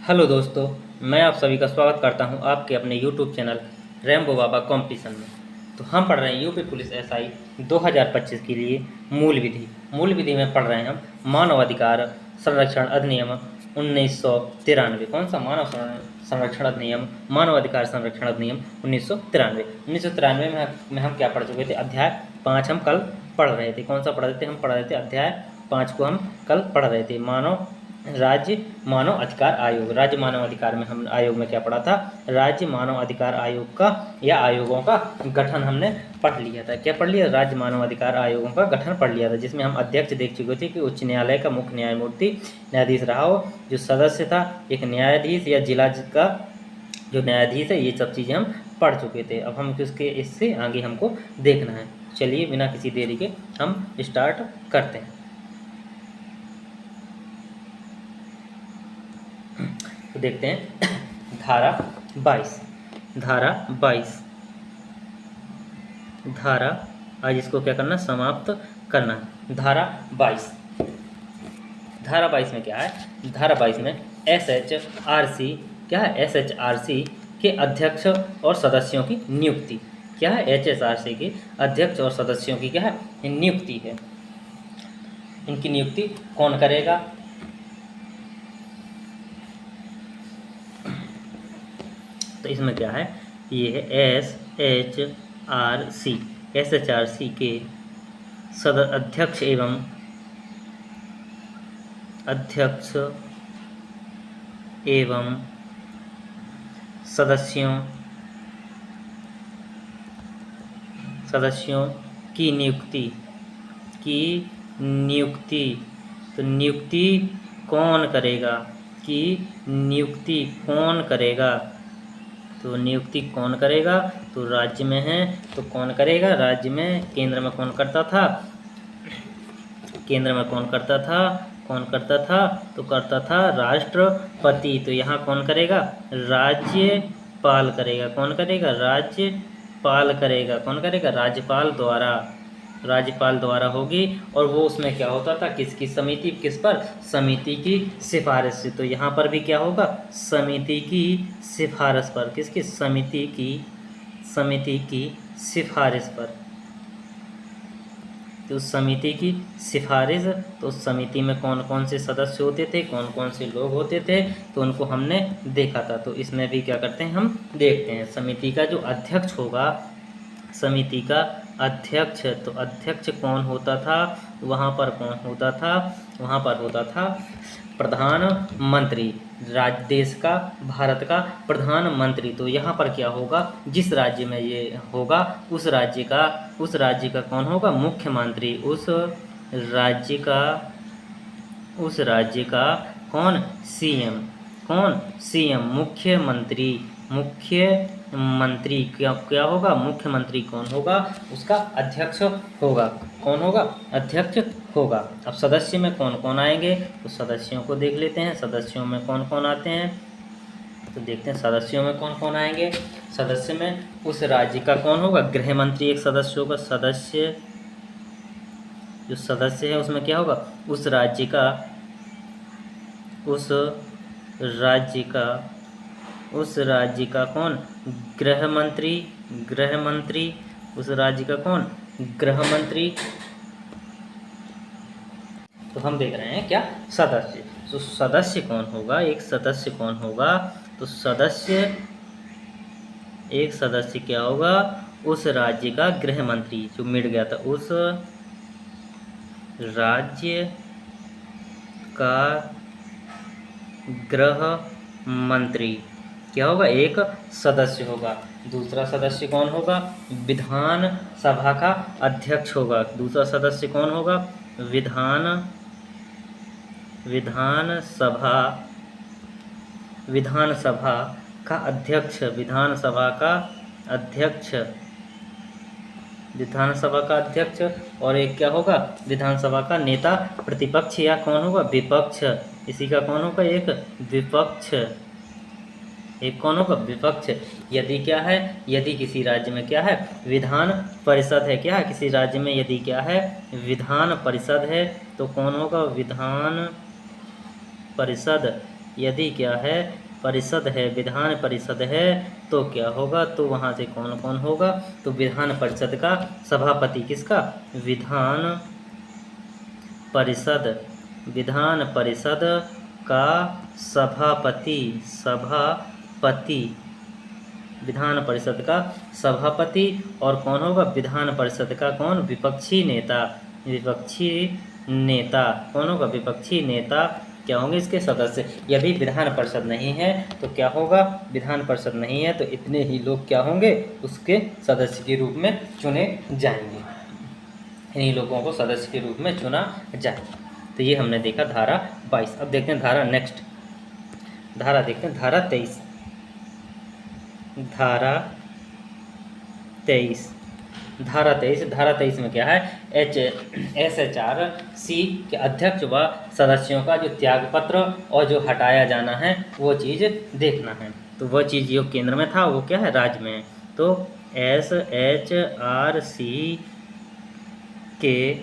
Hello दोस्तों, मैं आप सभी का स्वागत करता हूं आपके अपने यूट्यूब चैनल रैम्बो बाबा कंपटीशन में। तो हम पढ़ रहे हैं यूपी पुलिस एसआई 2025 के लिए मूल विधि में पढ़ रहे हैं हम मानवाधिकार संरक्षण अधिनियम 1993। कौन सा संरक्षण अधिनियम? मानवाधिकार संरक्षण अधिनियम 1993 में हम क्या पढ़ चुके थे? अध्याय 5 हम कल पढ़ रहे थे। कौन सा पढ़ रहे थे? हम पढ़ रहे थे अध्याय 5 को हम कल पढ़ रहे थे। राज्य मानव अधिकार आयोग। राज्य मानव अधिकार में हम आयोग में क्या पढ़ा था? राज्य मानव अधिकार आयोग का या आयोगों का गठन हमने पढ़ लिया था। क्या पढ़ लिया? राज्य मानव अधिकार आयोगों का गठन पढ़ लिया था, जिसमें हम अध्यक्ष देख चुके थे कि उच्च न्यायालय का मुख्य न्यायमूर्ति न्यायाधीश रहा हो, जो सदस्य था एक न्यायाधीश या जिला का जो न्यायाधीश है। ये सब चीज़ें हम पढ़ चुके थे। अब हम इससे आगे हमको देखना है। चलिए बिना किसी देरी के हम स्टार्ट करते हैं। तो देखते हैं धारा 22 आज इसको क्या करना? समाप्त करना है। धारा 22 में क्या है? धारा 22 में SHRC क्या है? SHRC के अध्यक्ष और सदस्यों की नियुक्ति क्या है? HSRC के अध्यक्ष और सदस्यों की क्या है? नियुक्ति है। इनकी नियुक्ति कौन करेगा? तो इसमें क्या है? ये है SHRC के अध्यक्ष एवं सदस्यों की नियुक्ति तो नियुक्ति कौन करेगा? तो नियुक्ति कौन करेगा? तो राज्य में है तो कौन करेगा? राज्य में। केंद्र में कौन करता था? तो करता था राष्ट्रपति। तो यहाँ कौन करेगा? राज्यपाल करेगा। कौन करेगा? राज्यपाल करेगा। कौन करेगा? राज्यपाल द्वारा होगी। और वो उसमें क्या होता था? किसकी समिति? किस पर? समिति की सिफारिश से। तो यहाँ पर भी क्या होगा? समिति की सिफारिश पर। किसकी? समिति की सिफारिश पर। तो समिति की सिफारिश। तो उस समिति में कौन कौन से सदस्य होते थे, कौन कौन से लोग होते थे, तो उनको हमने देखा था। तो इसमें भी क्या करते हैं? हम देखते हैं। समिति का जो अध्यक्ष होगा, समिति का अध्यक्ष, तो अध्यक्ष कौन होता था? वहाँ पर कौन होता था? वहाँ पर होता था प्रधानमंत्री। देश का, भारत का प्रधानमंत्री। तो यहाँ पर क्या होगा? जिस राज्य में ये होगा उस राज्य का कौन होगा? मुख्यमंत्री। उस राज्य का कौन? सीएम। मुख्यमंत्री क्या होगा? मुख्यमंत्री कौन होगा? उसका अध्यक्ष होगा। कौन होगा? अध्यक्ष होगा। अब सदस्य में कौन कौन आएंगे? तो सदस्यों को देख लेते हैं। सदस्यों में कौन कौन आते हैं? तो देखते हैं सदस्यों में कौन कौन आएंगे। सदस्य में उस राज्य का कौन होगा? गृह मंत्री एक सदस्य होगा। जो सदस्य है उसमें क्या होगा? उस राज्य का कौन? गृह मंत्री। उस राज्य का कौन? गृह मंत्री। तो हम देख रहे हैं क्या? सदस्य। तो सदस्य कौन होगा? एक सदस्य कौन होगा? तो एक सदस्य क्या होगा? उस राज्य का गृह मंत्री। जो मिट गया था, उस राज्य का गृह मंत्री क्या होगा? एक सदस्य होगा। दूसरा सदस्य कौन होगा? विधान सभा का अध्यक्ष होगा। दूसरा सदस्य कौन होगा? विधान सभा का अध्यक्ष। और एक क्या होगा? विधानसभा का नेता प्रतिपक्ष या कौन होगा? विपक्ष। इसी का कौन होगा? एक विपक्ष। कौन होगा? विपक्ष। यदि किसी राज्य में क्या है? विधान परिषद है। क्या है? किसी राज्य में यदि क्या है? विधान परिषद है, तो कौन होगा? विधान परिषद यदि क्या है, परिषद है, विधान परिषद है, तो क्या होगा, तो वहाँ से कौन कौन होगा, तो विधान परिषद का सभापति किसका, विधान परिषद, विधान परिषद का सभापति, सभापति, विधान परिषद का सभापति। और कौन होगा, विधान परिषद का कौन, विपक्षी नेता, विपक्षी नेता, कौन होगा, विपक्षी नेता क्या होंगे इसके सदस्य। यदि विधान परिषद नहीं है तो क्या होगा, विधान परिषद नहीं है तो इतने ही लोग क्या होंगे, उसके सदस्य के रूप में चुने जाएंगे, इन्हीं लोगों को सदस्य के रूप में चुना जाए। तो ये हमने देखा धारा 22। अब देखते हैं धारा नेक्स्ट, धारा देखते हैं धारा 23, धारा 23, धारा 23, धारा 23 में क्या है, SHRC के अध्यक्ष व सदस्यों का जो त्यागपत्र और जो हटाया जाना है वो चीज़ देखना है। तो वह चीज़ जो केंद्र में था वो क्या है, राज्य में है। तो SHRC के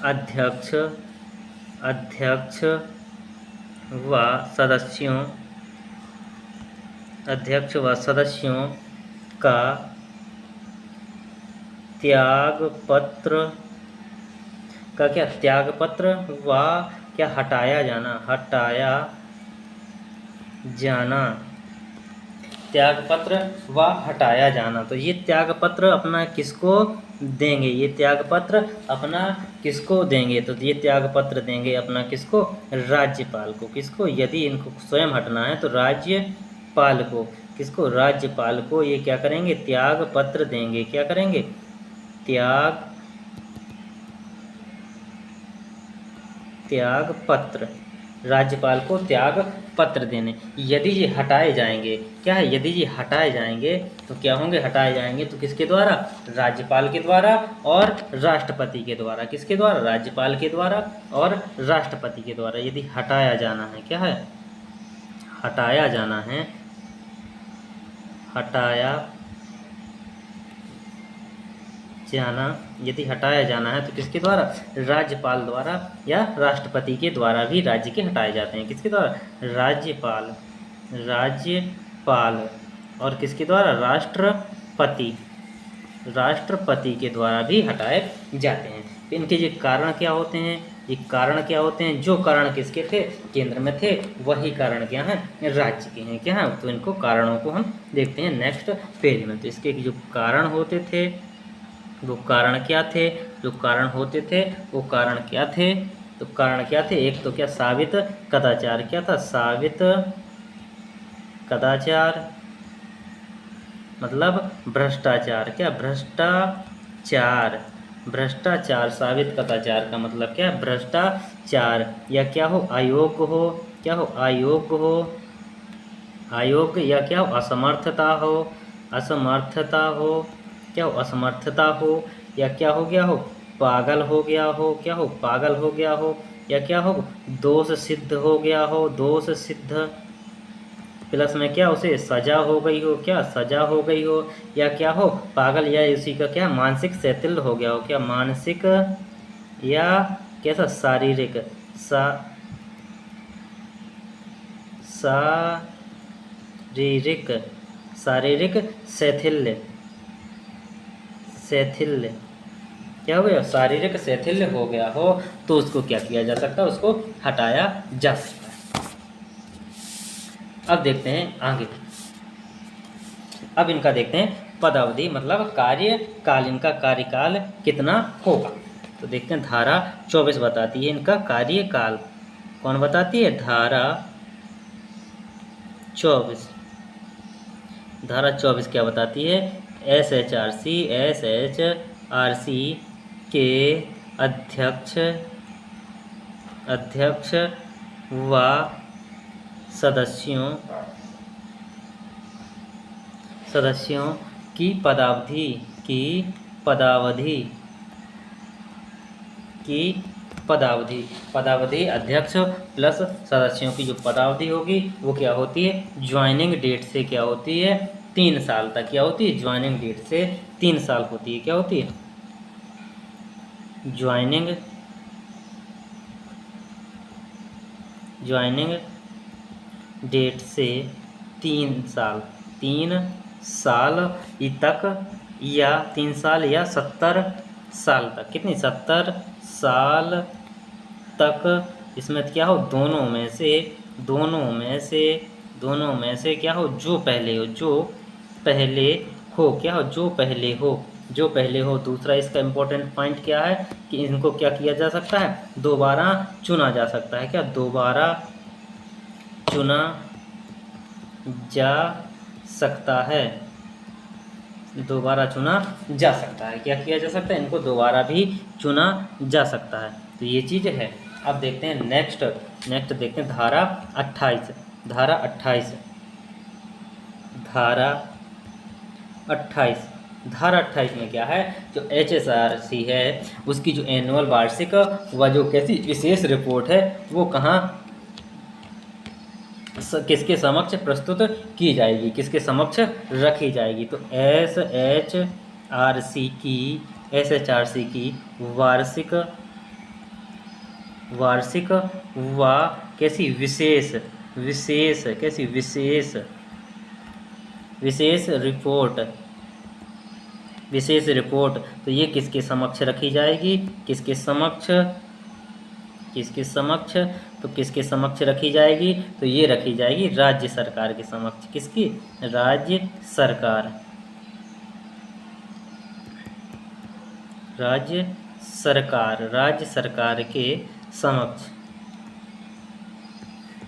अध्यक्ष व सदस्यों का त्यागपत्र का क्या, त्यागपत्र व क्या, हटाया जाना, त्यागपत्र व हटाया जाना। तो ये त्यागपत्र अपना किसको देंगे, ये त्यागपत्र अपना किसको देंगे, तो ये त्यागपत्र देंगे अपना किसको, राज्यपाल को। किसको, यदि इनको स्वयं हटना है तो राज्यपाल को, किसको, राज्यपाल को ये क्या करेंगे, त्यागपत्र देंगे। क्या करेंगे, त्यागपत्र, राज्यपाल को त्याग पत्र देने। यदि ये हटाए जाएंगे, क्या है, यदि ये हटाए जाएंगे तो क्या होंगे, हटाए जाएंगे तो किसके द्वारा, राज्यपाल के द्वारा और राष्ट्रपति के द्वारा। किसके द्वारा, राज्यपाल के द्वारा और राष्ट्रपति के द्वारा। यदि हटाया जाना है, क्या है, हटाया जाना है, यदि हटाया जाना है तो किसके द्वारा, राज्यपाल द्वारा या राष्ट्रपति के द्वारा भी राज्य के हटाए जाते हैं। किसके द्वारा, राज्यपाल और किसके द्वारा, राष्ट्रपति के द्वारा भी हटाए जाते हैं। तो इनके ये कारण क्या होते हैं, ये कारण क्या होते हैं, जो कारण किसके थे, केंद्र में थे, वही कारण क्या हैं, राज्य के हैं। क्या है, तो इनको कारणों को हम देखते हैं नेक्स्ट पेज में। तो इसके जो कारण होते थे वो कारण क्या थे, जो कारण होते थे वो कारण क्या थे, तो कारण क्या थे, एक तो क्या, साबित कदाचार, क्या था, साबित कदाचार मतलब भ्रष्टाचार, क्या, भ्रष्टाचार, साबित कदाचार का मतलब क्या, भ्रष्टाचार, या क्या हो, अयोग्य हो, क्या हो, अयोग्य, या क्या हो, असमर्थता हो, क्या हो, असमर्थता हो, या क्या हो गया हो, पागल हो गया हो, क्या हो, पागल हो गया हो, या क्या हो, दोष सिद्ध हो गया हो, दोष सिद्ध प्लस में क्या, उसे सजा हो गई हो, क्या, सजा हो गई हो, या क्या हो, पागल या उसी का क्या, मानसिक शैथिल्य हो गया हो, क्या, मानसिक या कैसा, शारीरिक शारीरिक शैथिल्य क्या हो गया, शारीरिक शैथिल्य हो गया हो, तो उसको क्या किया जा सकता है, उसको हटाया जा सकता है। अब देखते हैं आगे, अब इनका देखते हैं पदावधि मतलब कार्यकाल, इनका कार्यकाल कितना होगा। तो देखते हैं धारा 24 बताती है इनका कार्यकाल। कौन बताती है, धारा 24, धारा 24 क्या बताती है, SHRC के अध्यक्ष व सदस्यों की पदावधि अध्यक्ष प्लस सदस्यों की जो पदावधि होगी वो क्या होती है, ज्वाइनिंग डेट से क्या होती है, 3 साल तक। क्या होती है, ज्वाइनिंग डेट से 3 साल होती है। क्या होती है, ज्वाइनिंग डेट से 3 साल 3 साल तक या 3 साल या 70 साल तक, कितनी 70 साल तक इसमें क्या हो, दोनों में से क्या हो, जो पहले हो क्या हो, जो पहले हो। दूसरा इसका इम्पोर्टेंट पॉइंट क्या है कि इनको क्या किया जा सकता है, दोबारा चुना जा सकता है। क्या दोबारा चुना जा सकता है, दोबारा चुना जा सकता है। क्या किया जा सकता है, इनको दोबारा भी चुना जा सकता है। तो ये चीज़ है। अब देखते हैं नेक्स्ट देखते हैं धारा 28। धारा 28 में क्या है, जो HSRC है उसकी जो एनुअल वार्षिक व जो कैसी विशेष रिपोर्ट है वो कहाँ किसके समक्ष प्रस्तुत की जाएगी, किसके समक्ष रखी जाएगी। तो SHRC की वार्षिक व कैसी विशेष रिपोर्ट तो ये किसके समक्ष रखी जाएगी, किसके समक्ष रखी जाएगी, तो ये रखी जाएगी राज्य सरकार के समक्ष। किसकी, राज्य सरकार के समक्ष।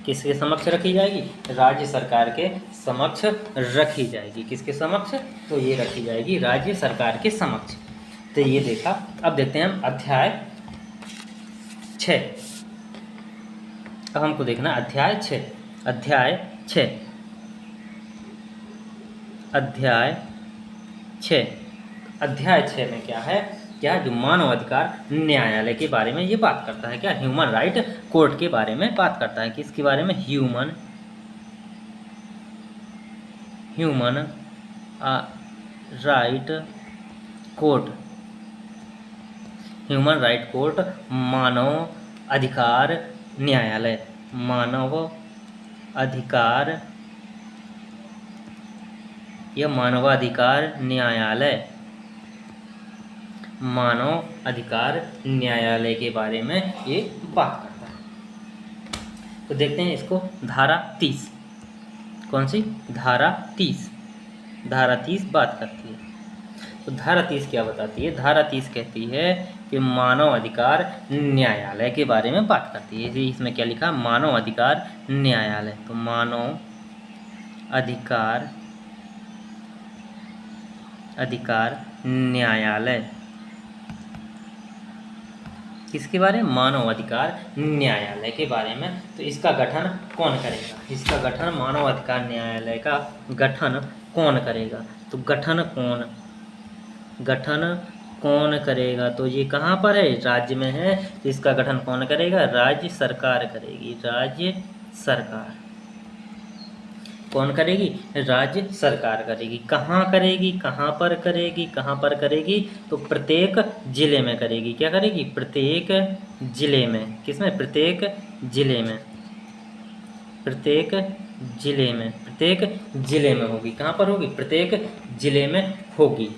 किसके समक्ष रखी जाएगी, राज्य सरकार के समक्ष रखी जाएगी। किसके समक्ष, तो ये रखी जाएगी राज्य सरकार के समक्ष। तो ये देखा। अब देखते हैं हम अध्याय 6। अब हमको देखना अध्याय 6। अध्याय 6 में क्या है, जो मानव अधिकार न्यायालय के बारे में ये बात करता है। क्या, ह्यूमन राइट कोर्ट के बारे में बात करता है। किसके बारे में, ह्यूमन राइट कोर्ट मानव अधिकार न्यायालय। मानव अधिकार न्यायालय के बारे में ये बात करता है। तो देखते हैं इसको। धारा 30, कौन सी, धारा 30 बात करती है। तो धारा 30 क्या बताती है, धारा 30 कहती है कि मानव अधिकार न्यायालय के बारे में बात करती है। इसमें क्या लिखा, मानव अधिकार न्यायालय। तो मानव अधिकार न्यायालय किसके बारे में, मानव अधिकार न्यायालय के बारे में। तो इसका गठन कौन करेगा, इसका गठन, मानव अधिकार न्यायालय का गठन कौन करेगा। तो गठन कौन करेगा, तो ये कहाँ पर है, राज्य में है। तो इसका गठन कौन करेगा, राज्य सरकार करेगी। राज्य सरकार कौन करेगी, राज्य सरकार करेगी। कहाँ करेगी, कहाँ पर करेगी, तो प्रत्येक जिले में करेगी। क्या करेगी, प्रत्येक जिले में। किसमें, प्रत्येक जिले में होगी। कहाँ पर होगी, प्रत्येक जिले में होगी।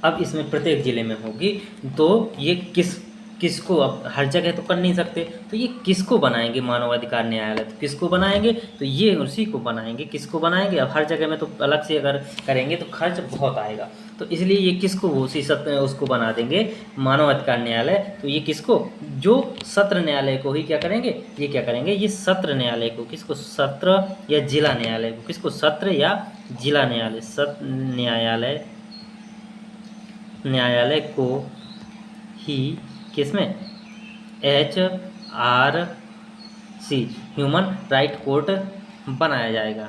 अब इसमें प्रत्येक जिले में होगी, तो ये किसको, अब हर जगह तो कर नहीं सकते, तो ये किसको बनाएंगे मानव अधिकार न्यायालय। तो किसको बनाएंगे, तो ये उसी को बनाएंगे। किसको बनाएंगे, अब हर जगह में तो अलग से अगर करेंगे तो खर्च बहुत आएगा। तो इसलिए ये किसको, उसी सत्र उसको बना देंगे मानव अधिकार न्यायालय। तो ये किसको, जो सत्र न्यायालय को ही क्या करेंगे, ये सत्र न्यायालय को, किसको, सत्र या जिला न्यायालय को, किसको, सत्र या जिला न्यायालय, सत्र न्यायालय को ही किसमें, HRC ह्यूमन राइट कोर्ट बनाया जाएगा।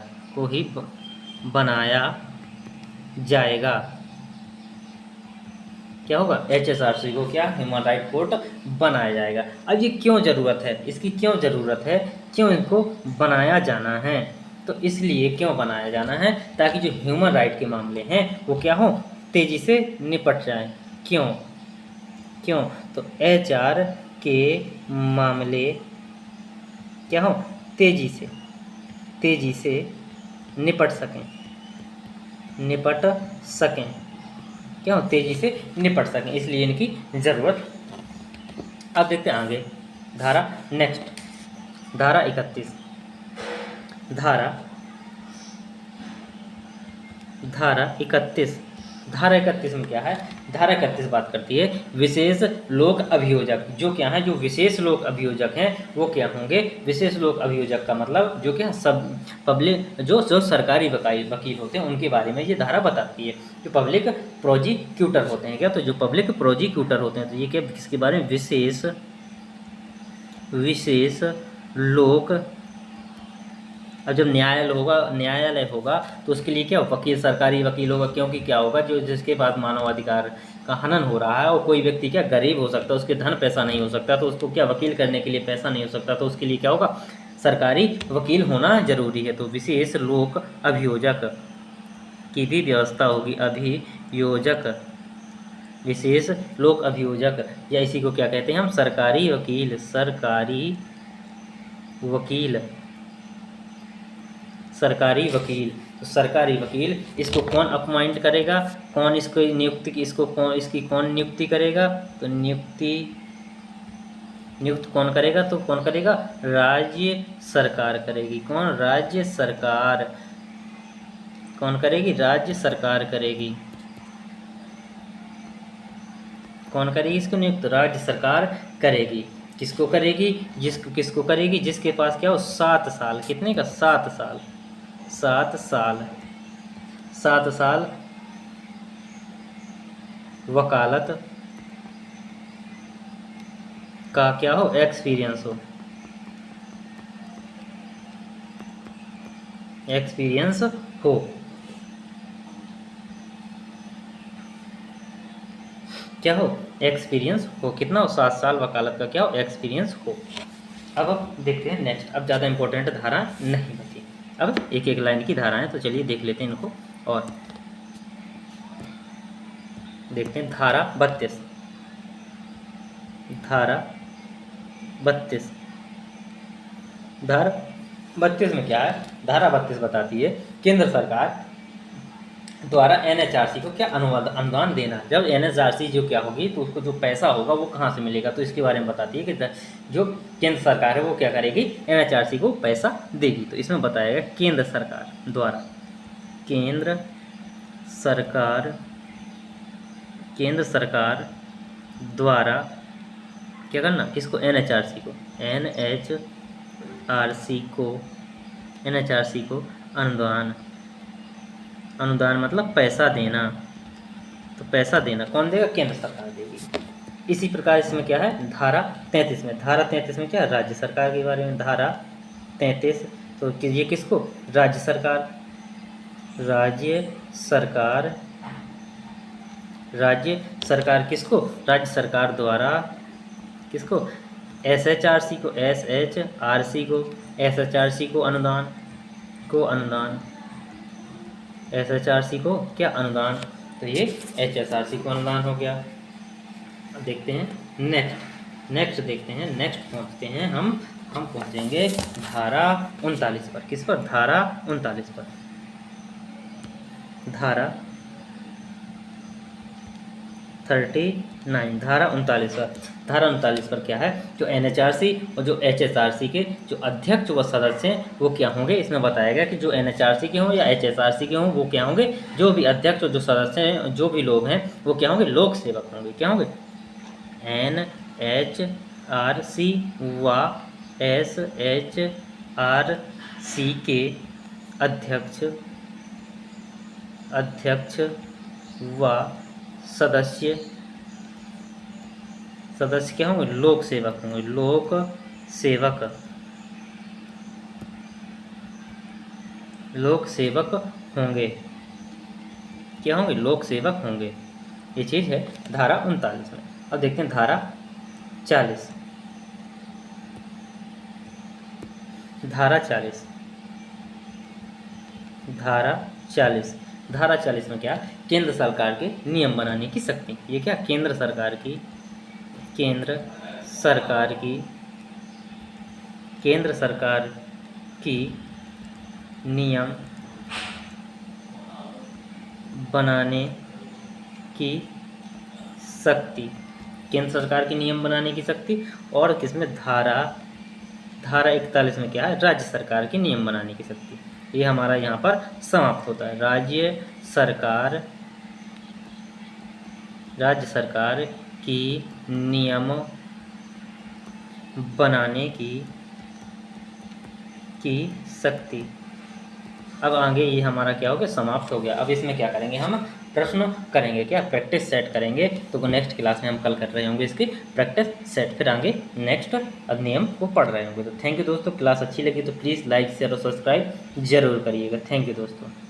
क्या होगा, HSRC को क्या, ह्यूमन राइट कोर्ट बनाया जाएगा। अब ये क्यों ज़रूरत है, इसकी क्यों ज़रूरत है, क्यों इनको बनाया जाना है। तो इसलिए क्यों बनाया जाना है, ताकि जो ह्यूमन राइट के मामले हैं वो क्या हो, तेज़ी से निपट जाए। क्यों, क्यों? तो HR के मामले क्या हो, तेजी से निपट सकें क्यों, तेजी से निपट सकें, इसलिए इनकी ज़रूरत। अब देखते हैं आगे धारा नेक्स्ट, धारा 31। धारा 31 धारा 31 में क्या है? धारा 31 बात करती है विशेष लोक अभियोजक। जो क्या है, जो विशेष लोक अभियोजक हैं वो क्या होंगे? विशेष लोक अभियोजक का मतलब जो क्या सब पब्लिक जो सरकारी वकील होते हैं उनके बारे में ये धारा बताती है। जो पब्लिक प्रोजिक्यूटर होते हैं क्या, तो जो पब्लिक प्रोजिक्यूटर होते हैं तो ये क्या किसके बारे में? विशेष लोक। अब जब न्यायालय होगा तो उसके लिए क्या हो? वकील, सरकारी वकील होगा। क्योंकि क्या होगा, जो जिसके पास मानवाधिकार का हनन हो रहा है और कोई व्यक्ति क्या गरीब हो सकता है, उसके धन पैसा नहीं हो सकता, तो उसको क्या वकील करने के लिए पैसा नहीं हो सकता, तो उसके लिए क्या होगा? सरकारी वकील होना जरूरी है। तो विशेष लोक अभियोजक की भी व्यवस्था होगी। विशेष लोक अभियोजक, या इसी को क्या कहते हैं हम? सरकारी वकील। तो सरकारी वकील इसको कौन अपॉइंट करेगा? कौन इसको कौन नियुक्ति करेगा? तो नियुक्त कौन करेगा? तो कौन करेगा? राज्य सरकार करेगी। कौन? राज्य सरकार। कौन करेगी? राज्य सरकार करेगी। कौन करेगी इसको नियुक्त? राज्य सरकार करेगी। किसको करेगी? किसको करेगी? जिसके पास क्या हो? 7 साल। कितने का? 7 साल। 7 साल वकालत का क्या हो? एक्सपीरियंस हो। क्या हो? एक्सपीरियंस हो। कितना हो? 7 साल वकालत का क्या हो? एक्सपीरियंस हो। अब देखते हैं नेक्स्ट। अब ज़्यादा इंपॉर्टेंट धारा नहीं बची, अब एक एक लाइन की धारा है, तो चलिए देख लेते हैं इनको। और देखते हैं धारा 32। धारा 32 में क्या है? धारा 32 बताती है केंद्र सरकार द्वारा NHRC को क्या अनुदान देना। जब NHRC जो क्या होगी तो उसको जो पैसा होगा वो कहाँ से मिलेगा, तो इसके बारे में बताती है कि जो केंद्र सरकार है वो क्या करेगी? NHRC को पैसा देगी। तो इसमें बताया गया केंद्र सरकार द्वारा क्या करना? किसको? NHRC को अनुदान मतलब पैसा देना। तो पैसा देना कौन देगा? केंद्र सरकार देगी। इसी प्रकार इसमें क्या है? धारा 33 में क्या है? राज्य सरकार के बारे में। धारा 33 तो ये किसको? राज्य सरकार किसको? राज्य सरकार द्वारा किसको? SHRC को अनुदान SHRC को क्या? अनुदान। तो ये HSRC को अनुदान हो गया। अब देखते हैं नेक्स्ट देखते हैं। नेक्स्ट पहुंचते हैं हम पहुंचेंगे धारा 39 पर। किस पर? धारा 39 पर। धारा 39 धारा 39 पर क्या है? जो NHRC और जो HSRC के जो अध्यक्ष व सदस्य हैं वो क्या होंगे? इसमें बताया गया कि जो NHRC के हों या HSRC के हों वो क्या होंगे? जो भी अध्यक्ष और जो सदस्य हैं, जो भी लोग हैं वो क्या होंगे? लोक सेवक होंगे। क्या होंगे? NHRC व SHRC के अध्यक्ष व सदस्य क्या होंगे? लोक सेवक होंगे। लोक सेवक होंगे। क्या होंगे? लोक सेवक होंगे। ये चीज़ है धारा 39 में। अब देखते हैं धारा 40। धारा 40 में क्या? केंद्र सरकार के नियम बनाने की शक्ति। ये क्या? केंद्र सरकार की केंद्र सरकार की केंद्र सरकार की नियम बनाने की शक्ति, केंद्र सरकार की नियम बनाने की शक्ति। और किसमें धारा 41 में क्या है, राज्य सरकार की नियम बनाने की शक्ति। ये हमारा यहाँ पर समाप्त होता है। राज्य सरकार की नियम बनाने की शक्ति। अब आगे ये हमारा क्या हो गया, समाप्त हो गया। अब इसमें क्या करेंगे, हम प्रश्न करेंगे, क्या प्रैक्टिस सेट करेंगे। तो नेक्स्ट क्लास में हम कल कर रहे होंगे इसकी प्रैक्टिस सेट, फिर आगे नेक्स्ट अधिनियम को पढ़ रहे होंगे। तो थैंक यू दोस्तों, क्लास अच्छी लगी तो प्लीज़ लाइक शेयर और सब्सक्राइब जरूर करिएगा। थैंक यू दोस्तों।